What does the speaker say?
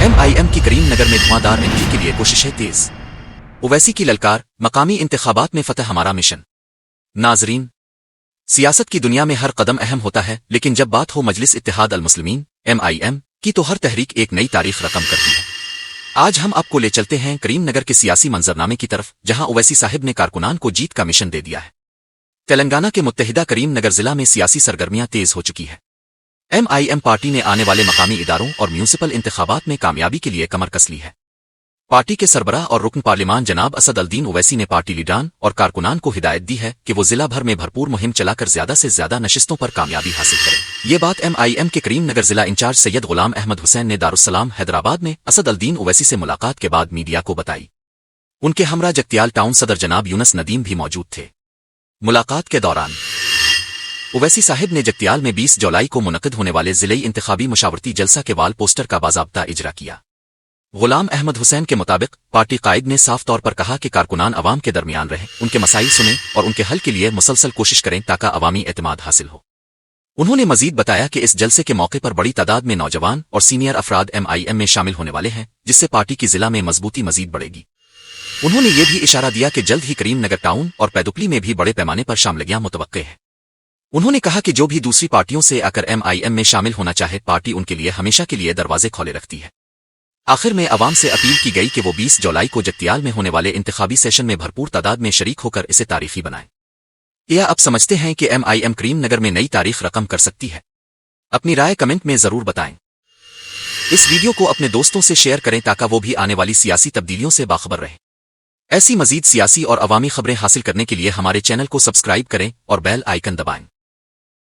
MIM کی کریم نگر میں دھواندار entry کے لیے کوششیں تیز۔ اویسی کی للکار، مقامی انتخابات میں فتح ہمارا مشن۔ ناظرین، سیاست کی دنیا میں ہر قدم اہم ہوتا ہے، لیکن جب بات ہو مجلس اتحاد المسلمین MIM کی تو ہر تحریک ایک نئی تاریخ رقم کرتی ہے۔ آج ہم آپ کو لے چلتے ہیں کریم نگر کے سیاسی منظرنامے کی طرف، جہاں اویسی صاحب نے کارکنان کو جیت کا مشن دے دیا ہے۔ تلنگانہ کے متحدہ کریم نگر ضلع میں سیاسی سرگرمیاں تیز ہو چکی ہے۔ MIM پارٹی نے آنے والے مقامی اداروں اور میونسپل انتخابات میں کامیابی کے لیے کمر کس لی ہے۔ پارٹی کے سربراہ اور رکن پارلیمان جناب اسد الدین اویسی نے پارٹی لیڈران اور کارکنان کو ہدایت دی ہے کہ وہ ضلع بھر میں بھرپور مہم چلا کر زیادہ سے زیادہ نشستوں پر کامیابی حاصل کریں۔ یہ بات MIM کے کریم نگر ضلع انچارج سید غلام احمد حسین نے دارالسلام حیدرآباد میں اسد الدین اویسی سے ملاقات کے بعد میڈیا کو بتائی۔ ان کے ہمراہ جگتیال ٹاؤن صدر جناب یونس ندیم بھی موجود تھے۔ ملاقات کے دوران اویسی صاحب نے جگتیال میں 20 جولائی کو منعقد ہونے والے ضلعی انتخابی مشاورتی جلسہ کے وال پوسٹر کا باضابطہ اجرا کیا۔ غلام احمد حسین کے مطابق پارٹی قائد نے صاف طور پر کہا کہ کارکنان عوام کے درمیان رہیں، ان کے مسائل سنیں اور ان کے حل کے لیے مسلسل کوشش کریں تاکہ عوامی اعتماد حاصل ہو۔ انہوں نے مزید بتایا کہ اس جلسے کے موقع پر بڑی تعداد میں نوجوان اور سینئر افراد MIM میں شامل ہونے والے ہیں، جس سے پارٹی کی ضلع میں مضبوطی مزید بڑھے گی۔ انہوں نے یہ بھی اشارہ دیا کہ جلد ہی کریم نگر ٹاؤن اور پیدوپلی میں بھی بڑے پیمانے پر شاملگیاں متوقع ہے۔ انہوں نے کہا کہ جو بھی دوسری پارٹیوں سے آ کر MIM میں شامل ہونا چاہے، پارٹی ان کے لیے ہمیشہ کے لیے دروازے کھولے رکھتی ہے۔ آخر میں عوام سے اپیل کی گئی کہ وہ 20 جولائی کو جگتیال میں ہونے والے انتخابی سیشن میں بھرپور تعداد میں شریک ہو کر اسے تاریخی بنائیں۔ یا اب سمجھتے ہیں کہ MIM کریم نگر میں نئی تاریخ رقم کر سکتی ہے؟ اپنی رائے کمنٹ میں ضرور بتائیں۔ اس ویڈیو کو اپنے دوستوں سے شیئر کریں تاکہ وہ بھی آنے والی سیاسی تبدیلیوں سے باخبر رہیں۔ ایسی مزید سیاسی اور عوامی خبریں حاصل کرنے کے لیے ہمارے چینل کو سبسکرائب کریں اور بیل آئیکن دبائیں۔